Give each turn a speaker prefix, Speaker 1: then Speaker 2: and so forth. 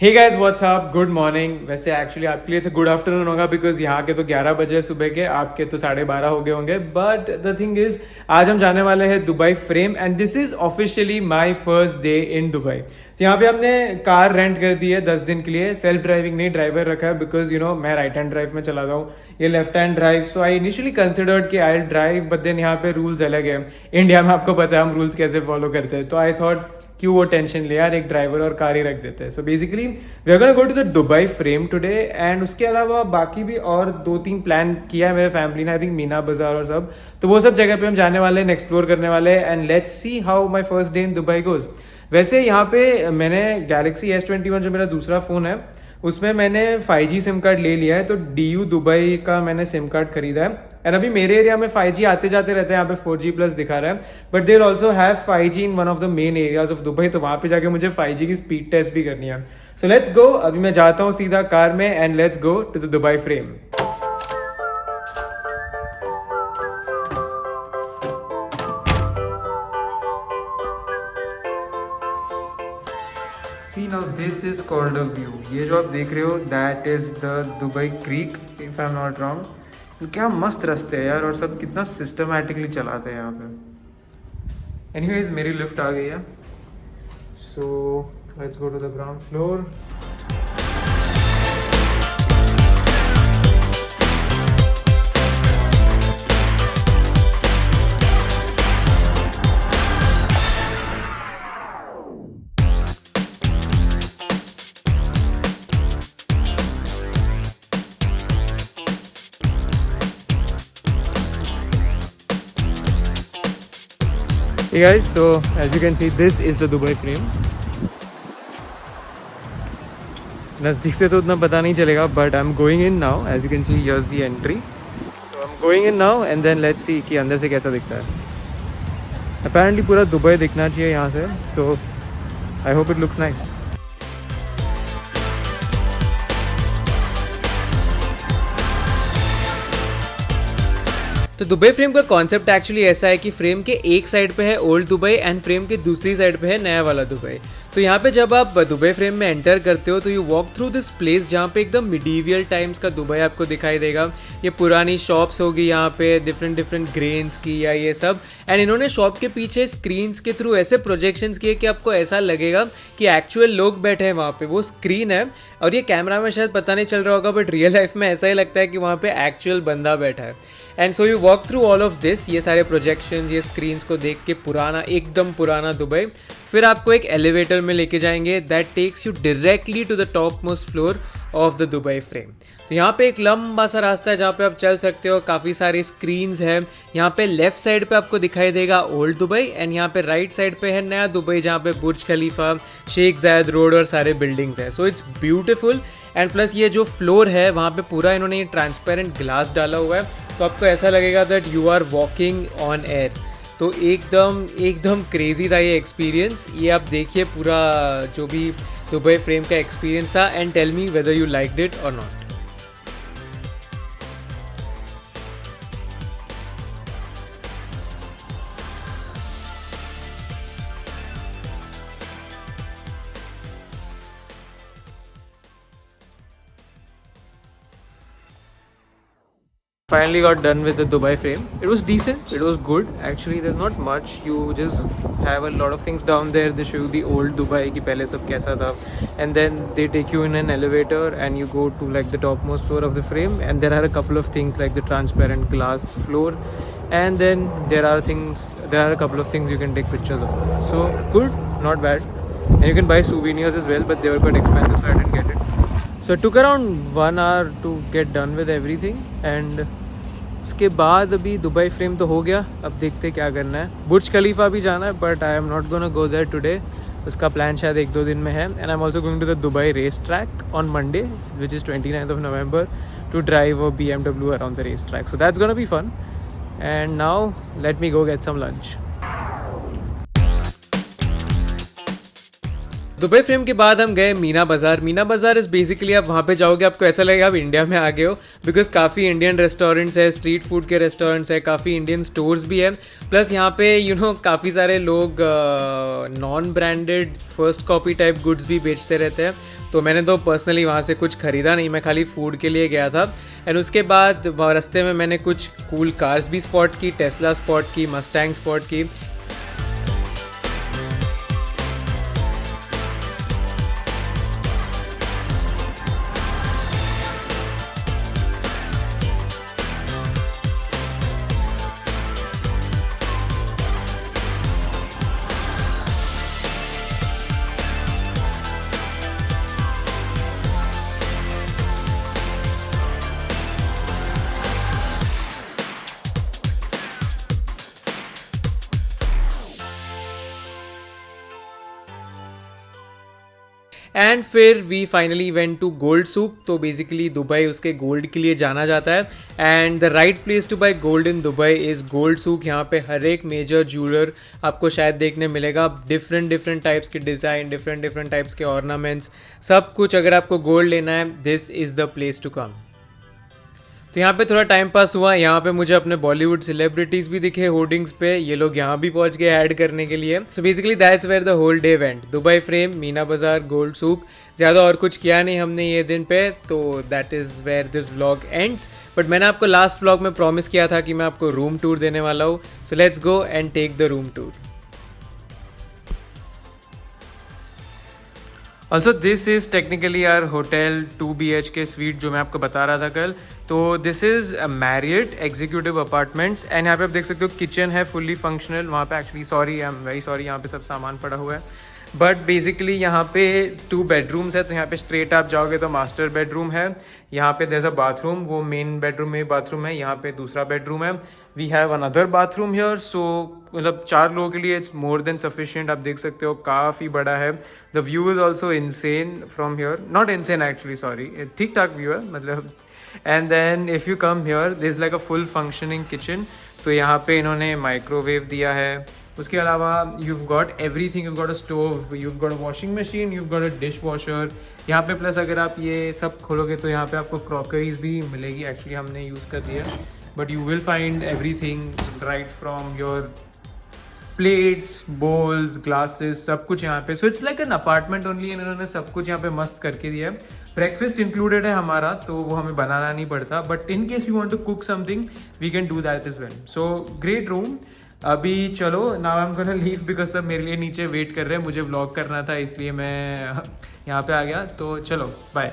Speaker 1: हे guys what's up, good morning. वैसे actually आपके लिए तो गुड आफ्टरनून होगा बिकॉज यहाँ के तो 11 बजे सुबह के, आपके तो 12:30 हो गए होंगे। बट द थिंग इज, आज हम जाने वाले हैं Dubai frame and this is officially my first day in Dubai. तो यहाँ पे हमने कार रेंट कर दी है 10 दिन के लिए। सेल्फ ड्राइविंग नहीं, ड्राइवर रखा है बिकॉज मैं राइट हैंड ड्राइव में चलाता हूँ, ये लेफ्ट हैंड ड्राइव। सो आई इनिशियली कंसिडर्ड कि आई ड्राइव, बट देन यहाँ पे रूल्स अलग है। इंडिया में आपको पता है हम रूल्स कैसे फॉलो करते हैं, तो आई थॉट क्यों वो टेंशन ले यार, एक ड्राइवर और कार ही रख देते हैं। So basically we are gonna go to the Dubai frame today and उसके अलावा बाकी भी और 2-3 प्लान किया है मेरे फैमिली ने, आई थिंक मीना बाजार और सब। तो वो सब जगह पे हम जाने वाले हैं, एक्सप्लोर करने वाले हैं and let's see how my first day in Dubai goes. वैसे यहाँ पे मैंने गैलेक्सी S21 जो मेरा दूसरा फ़ोन है उसमें मैंने 5G सिम कार्ड ले लिया है, तो DU दुबई का मैंने सिम कार्ड खरीदा है। एंड अभी मेरे एरिया में 5G आते जाते रहते हैं, यहाँ पे 4G प्लस दिखा रहा है, but they also have 5G in one of the main areas of Dubai, तो वहाँ पे जाके मुझे 5G की स्पीड टेस्ट भी करनी है। सो लेट्स गो, अभी मैं जाता हूँ सीधा कार में and let's go to the Dubai frame. See now this is called a view। ये जो आप देख रहे हो that is the Dubai creek if I'm not wrong। क्या मस्त रास्ते हैं यार, और सब कितना सिस्टमैटिकली चलाते हैं यहाँ पे। एनीवेज मेरी लिफ्ट आ गई है, so let's go to the ground floor. Hey guys, so as you can see this is the Dubai frame। नज़दीक से तो उतना पता नहीं चलेगा, but I am going in now. As you can see here's the entry, तो I am going in now and then let's see कि अंदर से कैसा दिखता है। अपेरेंटली पूरा दुबई दिखना चाहिए यहाँ से, so I hope it looks nice. तो दुबई फ्रेम का कॉन्सेप्ट एक्चुअली ऐसा है कि फ्रेम के एक साइड पे है ओल्ड दुबई एंड फ्रेम के दूसरी साइड पे है नया वाला दुबई। तो यहाँ पे जब आप दुबई फ्रेम में एंटर करते हो तो you walk through this place जहाँ पे एकदम मिडीवियल टाइम्स का दुबई आपको दिखाई देगा। ये पुरानी शॉप्स होगी यहाँ पे, डिफरेंट डिफरेंट ग्रेन्स की या ये सब। एंड इन्होंने शॉप के पीछे स्क्रीन्स के थ्रू ऐसे प्रोजेक्शंस किए कि आपको ऐसा लगेगा कि एक्चुअल लोग बैठे हैं वहाँ पे। वो स्क्रीन है और ये कैमरा में शायद पता नहीं चल रहा होगा, बट रियल लाइफ में ऐसा ही लगता है कि वहाँ पे एक्चुअल बंदा बैठा है। And so you walk through all of this, ये सारे प्रोजेक्शंस, ये स्क्रीन्स को देख के पुराना, एकदम पुराना दुबई। फिर आपको एक एलिवेटर में लेके जाएंगे that takes you directly to the top most floor of the Dubai frame. तो यहाँ पे एक लंबा सा रास्ता है जहाँ पे आप चल सकते हो, काफ़ी सारी स्क्रीन्स हैं। यहाँ पे लेफ्ट साइड पे आपको दिखाई देगा ओल्ड दुबई एंड यहाँ पे राइट साइड पे है नया दुबई, जहाँ पे बुर्ज खलीफा, शेख जायद रोड और सारे बिल्डिंग्स हैं। So it's beautiful. And plus ये जो फ्लोर है वहाँ पे पूरा इन्होंने ये ट्रांसपेरेंट ग्लास डाला हुआ है, तो आपको ऐसा लगेगा that you are walking on air. तो एकदम एकदम क्रेजी था ये एक्सपीरियंस। ये आप देखिए पूरा जो भी दुबई फ्रेम का एक्सपीरियंस था and tell me whether you liked it और not. Finally got done with the Dubai frame. It was decent, it was good. Actually there's not much, you just have a lot of things down there. They show you the old Dubai ki pehle sab kaisa tha, and then they take you in an elevator and you go to like the topmost floor of the frame, and there are a couple of things like the transparent glass floor, and then there are a couple of things you can take pictures of. So good, not bad. And you can buy souvenirs as well, but they were quite expensive, so I didn't get it. So it took around 1 hour to get done with everything, and उसके बाद अभी Dubai frame तो हो गया। अब देखते क्या करना है। बुर्ज खलीफा भी जाना है, but I am not gonna go there today. उसका प्लान शायद 1-2 दिन में है। And I am also going to the Dubai race track on Monday which is 29th of November to drive a BMW around the race track. So that's gonna be fun. And now let me go get some lunch. Dubai frame के बाद हम गए मीना बाज़ार। मीना बाज़ार is basically आप वहाँ पे जाओगे आपको ऐसा लगेगा आप इंडिया में आ गए हो, बिकॉज काफ़ी इंडियन रेस्टोरेंट्स है, स्ट्रीट फूड के रेस्टोरेंट्स है, काफ़ी इंडियन स्टोर्स भी है। प्लस यहाँ पे काफ़ी सारे लोग non branded first copy type goods भी बेचते रहते हैं। तो मैंने तो पर्सनली वहाँ से कुछ ख़रीदा नहीं, मैं खाली फूड के लिए गया था। एंड उसके बाद रास्ते में मैंने कुछ कूल कार्स भी स्पॉट की, टेस्ला स्पॉट की, मस्टैंग स्पॉट की। एंड फिर we finally went to Gold Souk. तो बेसिकली दुबई उसके गोल्ड के लिए जाना जाता है, and the right place to buy gold in Dubai is Gold Souk. यहाँ पे हर एक मेजर ज्वेलर आपको शायद देखने मिलेगा, डिफरेंट टाइप्स के डिज़ाइन, डिफरेंट टाइप्स के ऑर्नामेंट्स, सब कुछ। अगर आपको गोल्ड लेना है, this is the place to come. तो यहाँ पे थोड़ा टाइम पास हुआ। यहाँ पे मुझे अपने बॉलीवुड सेलिब्रिटीज़ भी दिखे होर्डिंग्स पे, ये लोग यहाँ भी पहुँच गए ऐड करने के लिए। तो basically that's where the whole day went. Dubai frame, Meena Bazaar, gold सूक। ज़्यादा और कुछ किया नहीं हमने ये दिन पे, तो that is where this vlog ends. But मैंने आपको लास्ट व्लॉग में प्रॉमिस किया था कि मैं आपको रूम टूर देने वाला हूँ, so let's go and take the room tour. Also this is technically our hotel 2 BHK suite जो मैं आपको बता रहा था कल। तो this is Marriott executive apartments, and यहाँ पे आप देख सकते हो किचन है फुल्ली फंक्शनल। वहाँ पे actually I am very sorry, यहाँ पे सब सामान पड़ा हुआ है। बट बेसिकली यहाँ पे 2 बेडरूम्स है। तो यहाँ पे स्ट्रेट आप जाओगे तो मास्टर बेडरूम है, यहाँ पे देयर इज अ बाथरूम, वो मेन बेडरूम में बाथरूम है, यहाँ पे दूसरा बेडरूम है। We have another bathroom here, so मतलब 4 लोगों के लिए इट्स मोर देन सफिशिएंट। आप देख सकते हो काफ़ी बड़ा है। The view is also insane from here, not insane actually, sorry, ठीक ठाक व्यू है मतलब। And then if you come here this like a full functioning kitchen. तो यहाँ पे इन्होंने माइक्रोवेव दिया है। उसके अलावा you've got everything, you've got a stove, you've got a washing machine, you've got a dishwasher यहाँ पे। प्लस अगर आप ये सब खोलोगे तो यहाँ पे आपको क्रॉकरीज भी मिलेगी, एक्चुअली हमने यूज़ कर दिया। But you will find everything right from your plates, bowls, glasses, सब कुछ यहाँ पे। So it's like an apartment only, इन्होंने सब कुछ यहाँ पे मस्त करके दिया है। ब्रेकफास्ट इंक्लूडेड है हमारा, तो वो हमें बनाना नहीं पड़ता, but in case you want to cook something we can do that is well. So great room. अभी चलो, now I am gonna leave because सब मेरे लिए नीचे वेट कर रहे हैं, मुझे व्लॉग करना था इसलिए मैं यहाँ पे आ गया। तो चलो बाय।